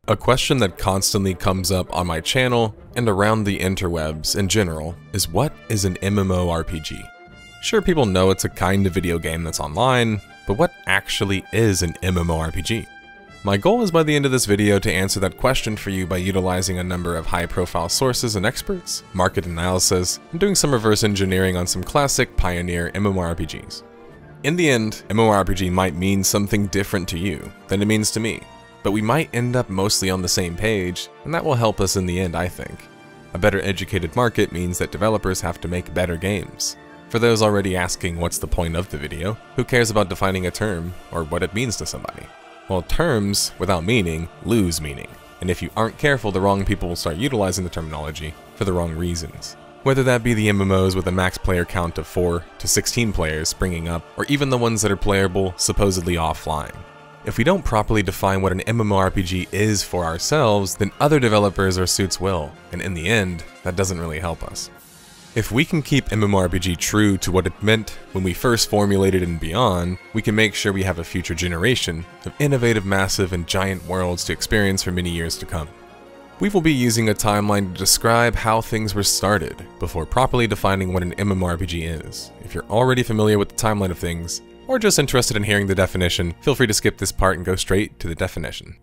A question that constantly comes up on my channel and around the interwebs in general is, what is an MMORPG? Sure, people know it's a kind of video game that's online, but what actually is an MMORPG? My goal is by the end of this video to answer that question for you by utilizing a number of high-profile sources and experts, market analysis, and doing some reverse engineering on some classic pioneer MMORPGs. In the end, MMORPG might mean something different to you than it means to me, but we might end up mostly on the same page, and that will help us in the end, I think. A better educated market means that developers have to make better games. For those already asking what's the point of the video, who cares about defining a term or what it means to somebody? Well, terms without meaning lose meaning, and if you aren't careful, the wrong people will start utilizing the terminology for the wrong reasons. Whether that be the MMOs with a max player count of 4 to 16 players springing up, or even the ones that are playable supposedly offline. If we don't properly define what an MMORPG is for ourselves, then other developers or suits will, and in the end, that doesn't really help us. If we can keep MMORPG true to what it meant when we first formulated it and beyond, we can make sure we have a future generation of innovative, massive, and giant worlds to experience for many years to come. We will be using a timeline to describe how things were started before properly defining what an MMORPG is. If you're already familiar with the timeline of things, or just interested in hearing the definition, feel free to skip this part and go straight to the definition.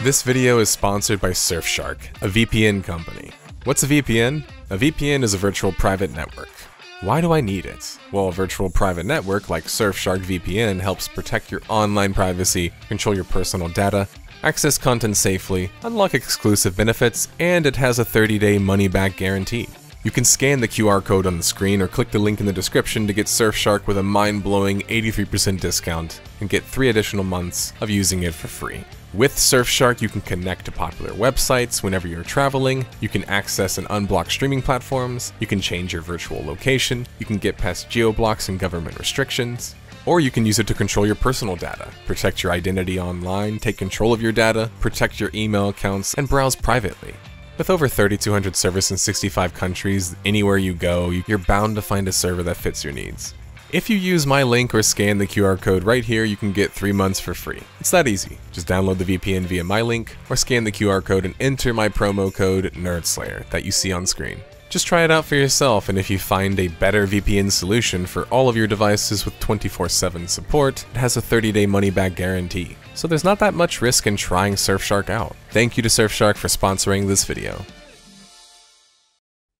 This video is sponsored by Surfshark, a VPN company. What's a VPN? A VPN is a virtual private network. Why do I need it? Well, a virtual private network like Surfshark VPN helps protect your online privacy, control your personal data, access content safely, unlock exclusive benefits, and it has a 30-day money-back guarantee. You can scan the QR code on the screen or click the link in the description to get Surfshark with a mind-blowing 83% discount and get 3 additional months of using it for free. With Surfshark, you can connect to popular websites whenever you're traveling, you can access and unblock streaming platforms, you can change your virtual location, you can get past geo-blocks and government restrictions, or you can use it to control your personal data, protect your identity online, take control of your data, protect your email accounts, and browse privately. With over 3,200 servers in 65 countries, anywhere you go, you're bound to find a server that fits your needs. If you use my link or scan the QR code right here, you can get 3 months for free. It's that easy. Just download the VPN via my link, or scan the QR code and enter my promo code nerdSlayer that you see on screen. Just try it out for yourself, and if you find a better VPN solution for all of your devices with 24/7 support, it has a 30-day money-back guarantee. So there's not that much risk in trying Surfshark out. Thank you to Surfshark for sponsoring this video.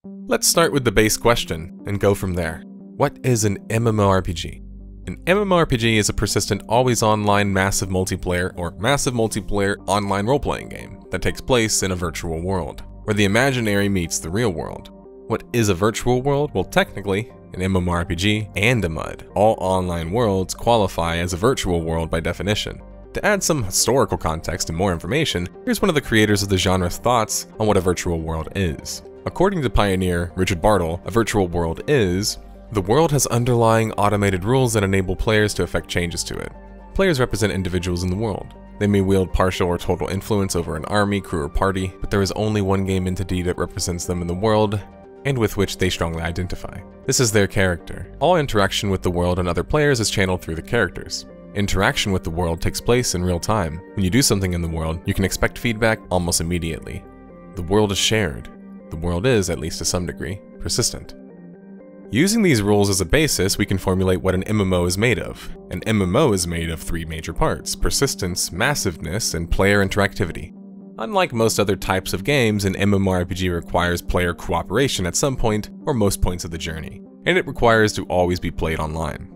Let's start with the base question and go from there. What is an MMORPG? An MMORPG is a persistent, always online massive multiplayer or massive multiplayer online role-playing game that takes place in a virtual world, where the imaginary meets the real world. What is a virtual world? Well, technically, an MMORPG and a MUD, all online worlds, qualify as a virtual world by definition. To add some historical context and more information, here's one of the creators of the genre's thoughts on what a virtual world is. According to pioneer Richard Bartle, a virtual world is: the world has underlying automated rules that enable players to effect changes to it. Players represent individuals in the world. They may wield partial or total influence over an army, crew, or party, but there is only one game entity that represents them in the world, and with which they strongly identify. This is their character. All interaction with the world and other players is channeled through the characters. Interaction with the world takes place in real time. When you do something in the world, you can expect feedback almost immediately. The world is shared. The world is, at least to some degree, persistent. Using these rules as a basis, we can formulate what an MMO is made of. An MMO is made of 3 major parts: persistence, massiveness, and player interactivity. Unlike most other types of games, an MMORPG requires player cooperation at some point or most points of the journey, and it requires to always be played online.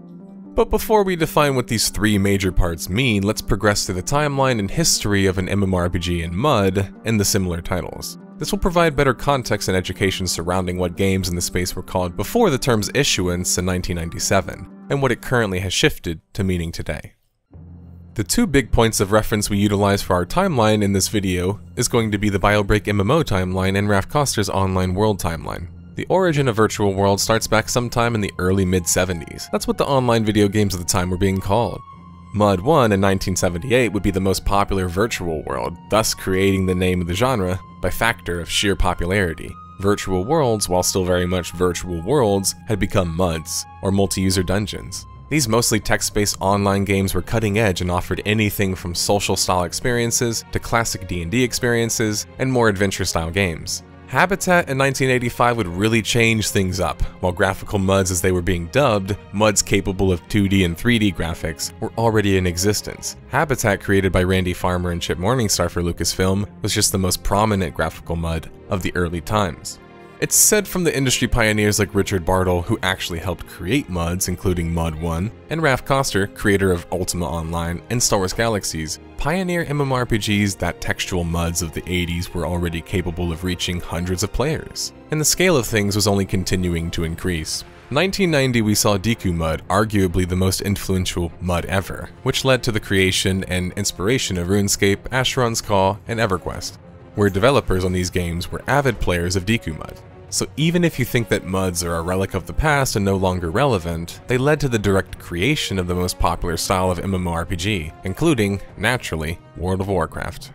But before we define what these 3 major parts mean, let's progress through the timeline and history of an MMORPG and MUD and the similar titles. This will provide better context and education surrounding what games in the space were called before the term's issuance in 1997, and what it currently has shifted to meaning today. The 2 big points of reference we utilize for our timeline in this video is going to be the BioBreak MMO timeline and Raph Koster's online world timeline. The origin of virtual world starts back sometime in the early mid-70s. That's what the online video games of the time were being called. MUD 1 in 1978 would be the most popular virtual world, thus creating the name of the genre by factor of sheer popularity. Virtual worlds, while still very much virtual worlds, had become MUDs, or multi-user dungeons. These mostly text-based online games were cutting edge and offered anything from social-style experiences to classic D&D experiences and more adventure-style games. Habitat in 1985 would really change things up. While graphical MUDs, as they were being dubbed, MUDs capable of 2D and 3D graphics, were already in existence. Habitat, created by Randy Farmer and Chip Morningstar for Lucasfilm, was just the most prominent graphical MUD of the early times. It's said from the industry pioneers like Richard Bartle, who actually helped create MUDs, including MUD 1, and Raph Koster, creator of Ultima Online and Star Wars Galaxies, pioneer MMORPGs that textual MUDs of the 80s were already capable of reaching hundreds of players, and the scale of things was only continuing to increase. 1990 we saw Deku MUD, arguably the most influential MUD ever, which led to the creation and inspiration of RuneScape, Asheron's Call, and EverQuest, where developers on these games were avid players of Deku MUD. So even if you think that MUDs are a relic of the past and no longer relevant, they led to the direct creation of the most popular style of MMORPG, including, naturally, World of Warcraft.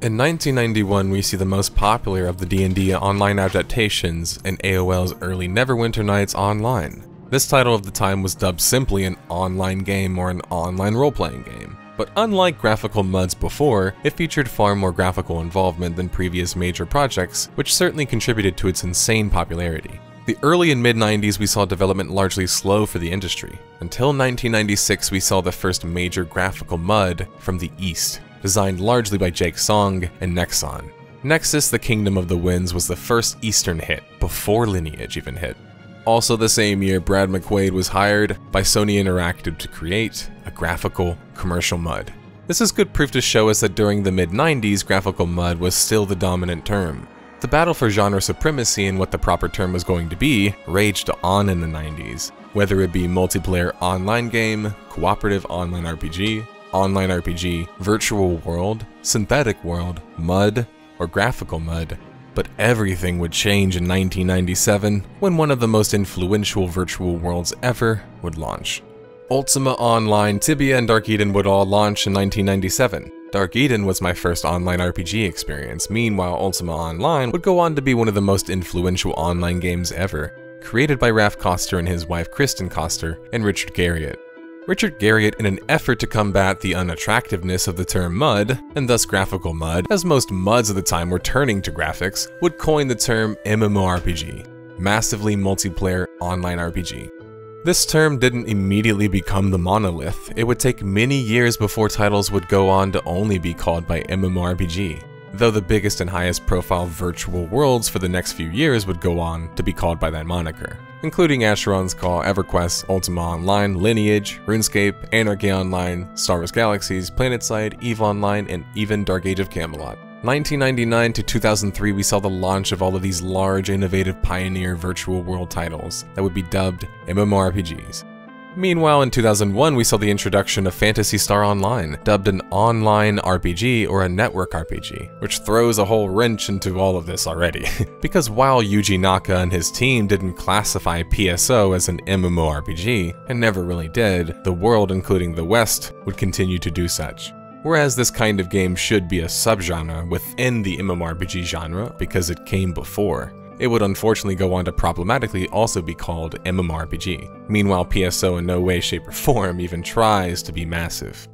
In 1991, we see the most popular of the D&D online adaptations in AOL's early Neverwinter Nights Online. This title of the time was dubbed simply an online game or an online role-playing game. But unlike graphical MUDs before, it featured far more graphical involvement than previous major projects, which certainly contributed to its insane popularity. The early and mid-90s we saw development largely slow for the industry. Until 1996 we saw the first major graphical MUD from the East, designed largely by Jake Song and Nexon. Nexus: The Kingdom of the Winds was the first Eastern hit, before Lineage even hit. Also the same year, Brad McQuaid was hired by Sony Interactive to create a graphical commercial MUD. This is good proof to show us that during the mid-90s, graphical MUD was still the dominant term. The battle for genre supremacy and what the proper term was going to be raged on in the 90s, whether it be multiplayer online game, cooperative online RPG, virtual world, synthetic world, MUD, or graphical MUD. But everything would change in 1997 when one of the most influential virtual worlds ever would launch. Ultima Online, Tibia, and Dark Eden would all launch in 1997. Dark Eden was my first online RPG experience, meanwhile Ultima Online would go on to be one of the most influential online games ever, created by Raph Koster and his wife Kristen Koster and Richard Garriott. Richard Garriott, in an effort to combat the unattractiveness of the term MUD, and thus graphical MUD, as most MUDs of the time were turning to graphics, would coin the term MMORPG, Massively Multiplayer Online RPG. This term didn't immediately become the monolith. It would take many years before titles would go on to only be called by MMORPG, though the biggest and highest profile virtual worlds for the next few years would go on to be called by that moniker, including Asheron's Call, EverQuest, Ultima Online, Lineage, RuneScape, Anarchy Online, Star Wars Galaxies, PlanetSide, EVE Online, and even Dark Age of Camelot. 1999 to 2003 we saw the launch of all of these large, innovative pioneer virtual world titles that would be dubbed MMORPGs. Meanwhile, in 2001 we saw the introduction of Phantasy Star Online, dubbed an online RPG or a network RPG, which throws a whole wrench into all of this already. Because while Yuji Naka and his team didn't classify PSO as an MMORPG, and never really did, the world, including the West, would continue to do such. Whereas this kind of game should be a subgenre within the MMORPG genre because it came before, it would unfortunately go on to problematically also be called MMORPG. Meanwhile, PSO in no way, shape, or form even tries to be massive.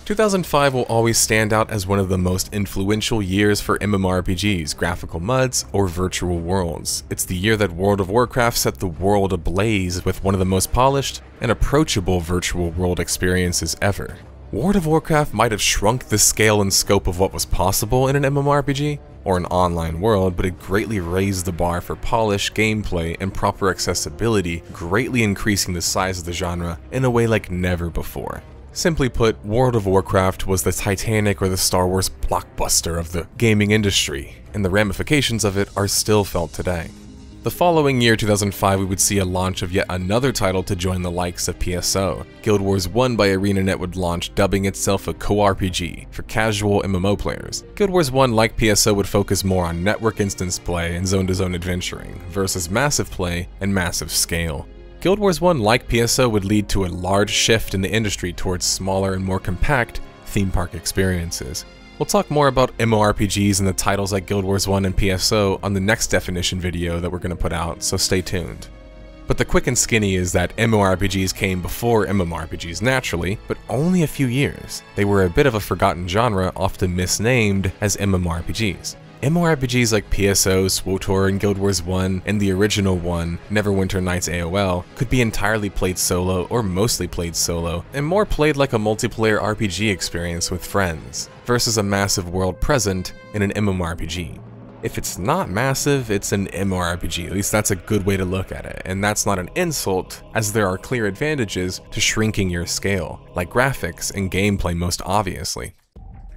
2005 will always stand out as one of the most influential years for MMORPGs, graphical MUDs, or virtual worlds. It's the year that World of Warcraft set the world ablaze with one of the most polished and approachable virtual world experiences ever. World of Warcraft might have shrunk the scale and scope of what was possible in an MMORPG, or an online world, but it greatly raised the bar for polish, gameplay, and proper accessibility, greatly increasing the size of the genre in a way like never before. Simply put, World of Warcraft was the Titanic or the Star Wars blockbuster of the gaming industry, and the ramifications of it are still felt today. The following year, 2005, we would see a launch of yet another title to join the likes of PSO. Guild Wars 1 by ArenaNet would launch, dubbing itself a co-RPG for casual MMO players. Guild Wars 1, like PSO, would focus more on network instance play and zone-to-zone adventuring, versus massive play and massive scale. Guild Wars 1, like PSO, would lead to a large shift in the industry towards smaller and more compact theme park experiences. We'll talk more about MMORPGs and the titles like Guild Wars 1 and PSO on the next definition video that we're going to put out, so stay tuned. But the quick and skinny is that MMORPGs came before MMORPGs naturally, but only a few years. They were a bit of a forgotten genre, often misnamed as MMORPGs. MMORPGs like PSO, SWTOR, and Guild Wars 1, and the original one, Neverwinter Nights AOL, could be entirely played solo or mostly played solo, and more played like a multiplayer RPG experience with friends, versus a massive world present in an MMORPG. If it's not massive, it's an MMORPG, at least that's a good way to look at it, and that's not an insult, as there are clear advantages to shrinking your scale, like graphics and gameplay most obviously.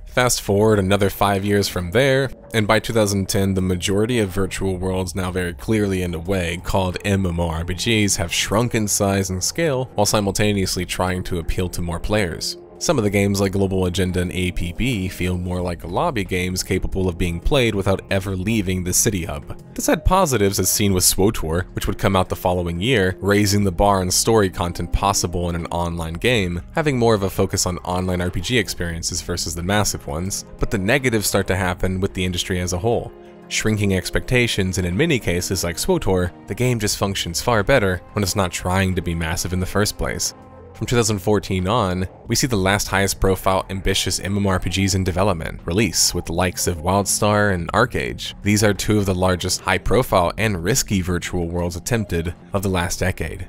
Fast forward another 5 years from there, and by 2010 the majority of virtual worlds now very clearly in a way called MMORPGs have shrunk in size and scale while simultaneously trying to appeal to more players. Some of the games like Global Agenda and APB feel more like lobby games capable of being played without ever leaving the city hub. This had positives as seen with SWTOR, which would come out the following year, raising the bar on story content possible in an online game, having more of a focus on online RPG experiences versus the massive ones, but the negatives start to happen with the industry as a whole. Shrinking expectations, and in many cases like SWTOR, the game just functions far better when it's not trying to be massive in the first place. From 2014 on, we see the last highest profile ambitious MMORPGs in development release with the likes of WildStar and ArcheAge. These are two of the largest high profile and risky virtual worlds attempted of the last decade.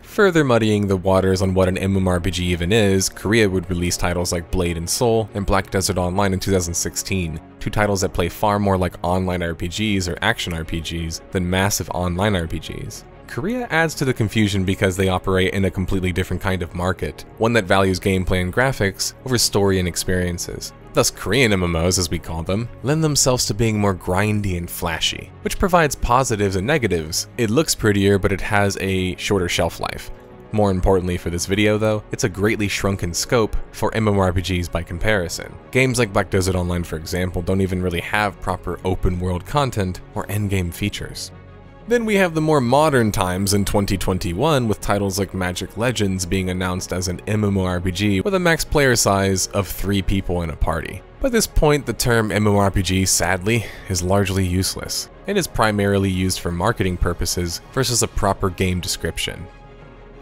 Further muddying the waters on what an MMORPG even is, Korea would release titles like Blade and Soul and Black Desert Online in 2016, two titles that play far more like online RPGs or action RPGs than massive online RPGs. Korea adds to the confusion because they operate in a completely different kind of market, one that values gameplay and graphics over story and experiences. Thus, Korean MMOs, as we call them, lend themselves to being more grindy and flashy, which provides positives and negatives. It looks prettier, but it has a shorter shelf life. More importantly for this video though, it's a greatly shrunken scope for MMORPGs by comparison. Games like Black Desert Online, for example, don't even really have proper open world content or endgame features. Then we have the more modern times in 2021 with titles like Magic Legends being announced as an MMORPG with a max player size of 3 people in a party. By this point, the term MMORPG, sadly, is largely useless, and is primarily used for marketing purposes versus a proper game description.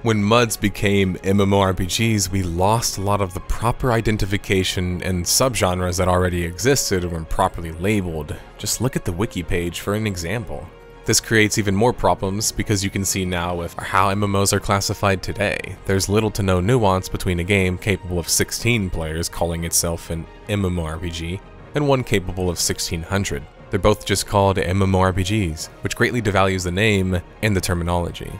When MUDs became MMORPGs, we lost a lot of the proper identification and subgenres that already existed when properly labeled. Just look at the wiki page for an example. This creates even more problems because you can see now with how MMOs are classified today. There's little to no nuance between a game capable of 16 players calling itself an MMORPG and one capable of 1600. They're both just called MMORPGs, which greatly devalues the name and the terminology.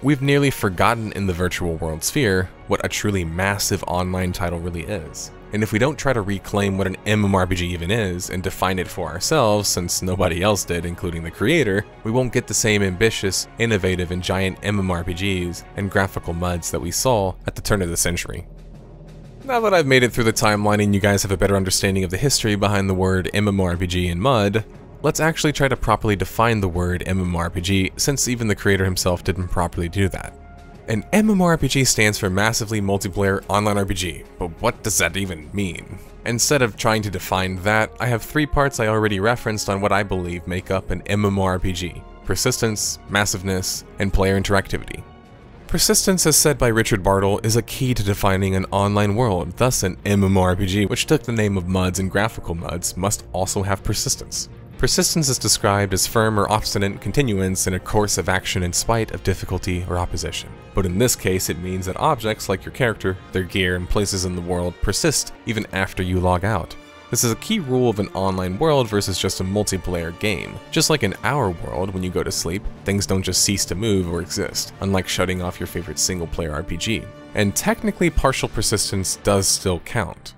We've nearly forgotten in the virtual world sphere what a truly massive online title really is. And if we don't try to reclaim what an MMORPG even is and define it for ourselves, since nobody else did, including the creator, we won't get the same ambitious, innovative, and giant MMORPGs and graphical MUDs that we saw at the turn of the century. Now that I've made it through the timeline and you guys have a better understanding of the history behind the word MMORPG and MUD, let's actually try to properly define the word MMORPG, since even the creator himself didn't properly do that. An MMORPG stands for Massively Multiplayer Online RPG, but what does that even mean? Instead of trying to define that, I have 3 parts I already referenced on what I believe make up an MMORPG: persistence, massiveness, and player interactivity. Persistence, as said by Richard Bartle, is a key to defining an online world, thus an MMORPG, which took the name of MUDs and graphical MUDs, must also have persistence. Persistence is described as firm or obstinate continuance in a course of action in spite of difficulty or opposition. But in this case, it means that objects like your character, their gear, and places in the world persist even after you log out. This is a key rule of an online world versus just a multiplayer game. Just like in our world, when you go to sleep, things don't just cease to move or exist, unlike shutting off your favorite single-player RPG. And technically, partial persistence does still count.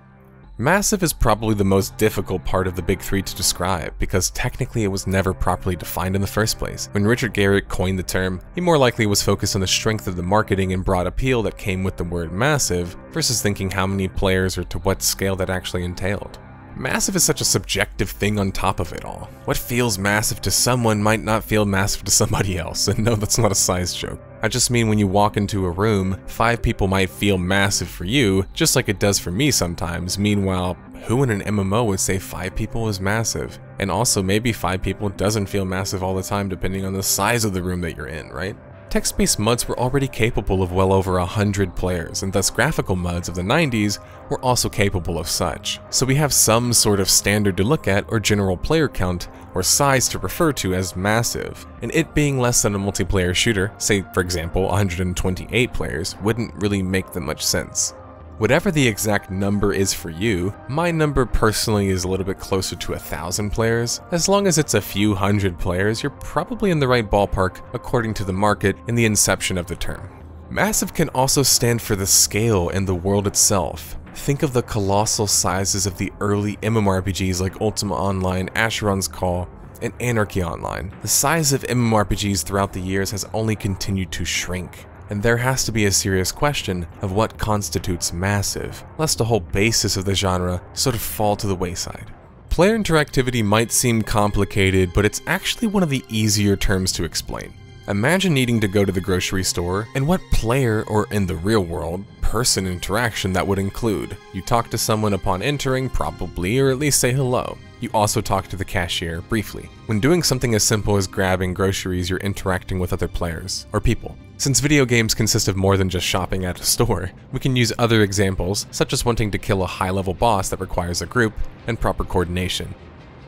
Massive is probably the most difficult part of the big 3 to describe, because technically it was never properly defined in the first place. When Richard Garriott coined the term, he more likely was focused on the strength of the marketing and broad appeal that came with the word massive, versus thinking how many players or to what scale that actually entailed. Massive is such a subjective thing on top of it all. What feels massive to someone might not feel massive to somebody else, and no, that's not a size joke. I just mean when you walk into a room, 5 people might feel massive for you, just like it does for me sometimes. Meanwhile, who in an MMO would say 5 people is massive? And also maybe 5 people doesn't feel massive all the time depending on the size of the room that you're in, right? Text-based MUDs were already capable of well over 100 players, and thus graphical MUDs of the 90s were also capable of such. So we have some sort of standard to look at, or general player count, or size to refer to as massive, and it being less than a multiplayer shooter, say for example 128 players, wouldn't really make that much sense. Whatever the exact number is for you, my number personally is a little bit closer to 1,000 players. As long as it's a few hundred players, you're probably in the right ballpark according to the market and the inception of the term. Massive can also stand for the scale and the world itself. Think of the colossal sizes of the early MMORPGs like Ultima Online, Asheron's Call, and Anarchy Online. The size of MMORPGs throughout the years has only continued to shrink. And there has to be a serious question of what constitutes massive, lest the whole basis of the genre sort of fall to the wayside. Player interactivity might seem complicated, but it's actually one of the easier terms to explain. Imagine needing to go to the grocery store, and what player, or in the real world, person interaction that would include. You talk to someone upon entering, probably, or at least say hello. You also talk to the cashier briefly. When doing something as simple as grabbing groceries, you're interacting with other players, or people. Since video games consist of more than just shopping at a store, we can use other examples, such as wanting to kill a high-level boss that requires a group and proper coordination.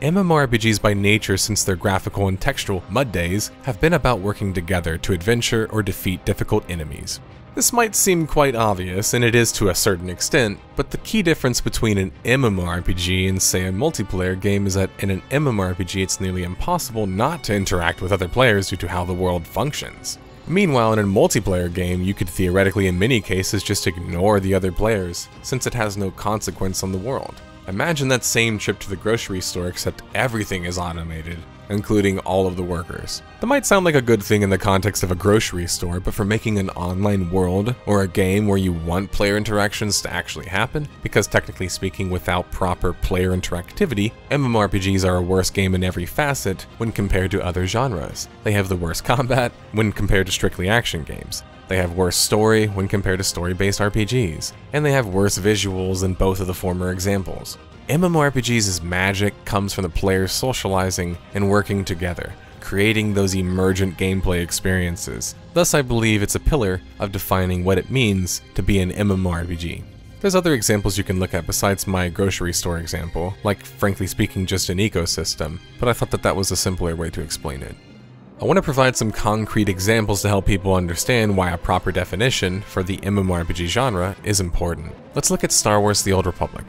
MMORPGs by nature, since their graphical and textual MUD days, have been about working together to adventure or defeat difficult enemies. This might seem quite obvious, and it is to a certain extent, but the key difference between an MMORPG and, say, a multiplayer game is that in an MMORPG it's nearly impossible not to interact with other players due to how the world functions. Meanwhile, in a multiplayer game, you could theoretically in many cases just ignore the other players, since it has no consequence on the world. Imagine that same trip to the grocery store, except everything is automated, including all of the workers. That might sound like a good thing in the context of a grocery store, but for making an online world, or a game where you want player interactions to actually happen, because technically speaking, without proper player interactivity, MMORPGs are a worse game in every facet when compared to other genres. They have the worst combat when compared to strictly action games. They have worse story when compared to story-based RPGs, and they have worse visuals than both of the former examples. MMORPGs' magic comes from the players socializing and working together, creating those emergent gameplay experiences. Thus, I believe it's a pillar of defining what it means to be an MMORPG. There's other examples you can look at besides my grocery store example, like frankly speaking just an ecosystem, but I thought that was a simpler way to explain it. I want to provide some concrete examples to help people understand why a proper definition for the MMORPG genre is important. Let's look at Star Wars: The Old Republic.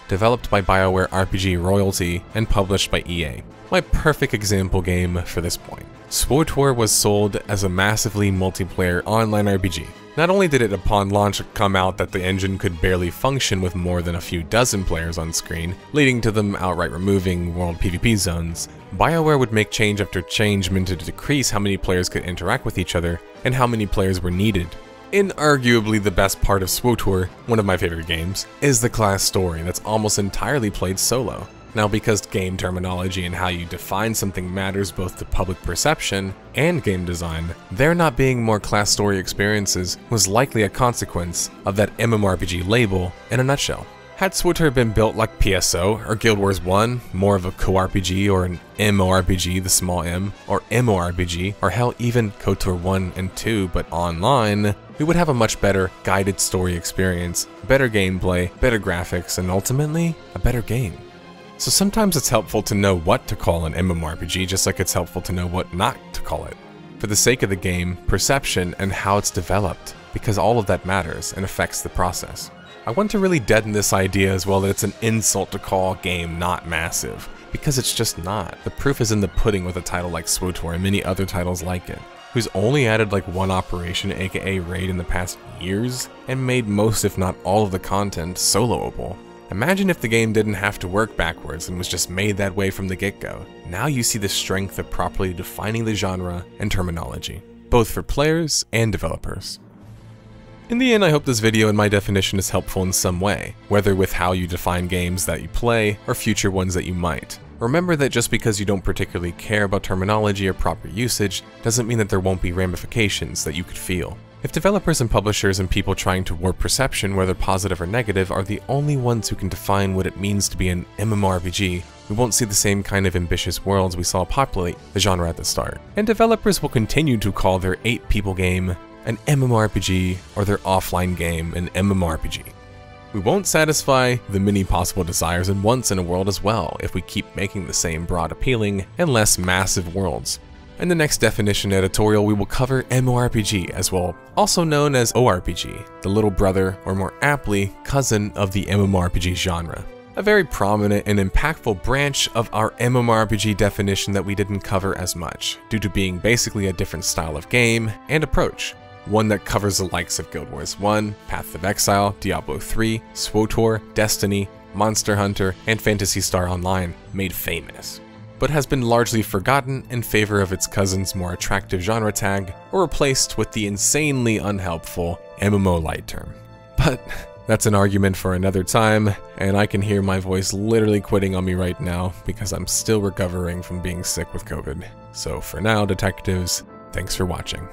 Developed by BioWare RPG royalty and published by EA. My perfect example game for this point. SWTOR was sold as a massively multiplayer online RPG. Not only did it upon launch come out that the engine could barely function with more than a few dozen players on screen, leading to them outright removing world PvP zones, BioWare would make change after change meant to decrease how many players could interact with each other and how many players were needed. Inarguably the best part of SWTOR, one of my favorite games, is the class story that's almost entirely played solo. Now, because game terminology and how you define something matters both to public perception and game design, there not being more class story experiences was likely a consequence of that MMORPG label in a nutshell. Had SWTOR been built like PSO or Guild Wars 1, more of a co-RPG or an MMORPG, the small m, or MMORPG, or hell even KOTOR 1 and 2 but online, we would have a much better guided story experience, better gameplay, better graphics, and ultimately, a better game. So sometimes it's helpful to know what to call an MMORPG, just like it's helpful to know what not to call it. For the sake of the game, perception, and how it's developed, because all of that matters and affects the process. I want to really deaden this idea as well that it's an insult to call a game not massive, because it's just not. The proof is in the pudding with a title like SWTOR and many other titles like it, who's only added like one operation, aka raid, in the past years, and made most if not all of the content soloable. Imagine if the game didn't have to work backwards and was just made that way from the get-go. Now you see the strength of properly defining the genre and terminology, both for players and developers. In the end, I hope this video and my definition is helpful in some way, whether with how you define games that you play or future ones that you might. Remember that just because you don't particularly care about terminology or proper usage doesn't mean that there won't be ramifications that you could feel. If developers and publishers and people trying to warp perception, whether positive or negative, are the only ones who can define what it means to be an MMORPG, we won't see the same kind of ambitious worlds we saw populate the genre at the start. And developers will continue to call their 8-people game an MMORPG or their offline game an MMORPG. We won't satisfy the many possible desires and wants in a world as well if we keep making the same broad appealing and less massive worlds. In the next definition editorial, we will cover MMORPG, as well, also known as ORPG, the little brother, or more aptly, cousin of the MMORPG genre. A very prominent and impactful branch of our MMORPG definition that we didn't cover as much, due to being basically a different style of game and approach. One that covers the likes of Guild Wars 1, Path of Exile, Diablo 3, SWTOR, Destiny, Monster Hunter, and Phantasy Star Online, made famous, but has been largely forgotten in favor of its cousin's more attractive genre tag, or replaced with the insanely unhelpful MMO light term. But that's an argument for another time, and I can hear my voice literally quitting on me right now because I'm still recovering from being sick with COVID. So for now, detectives, thanks for watching.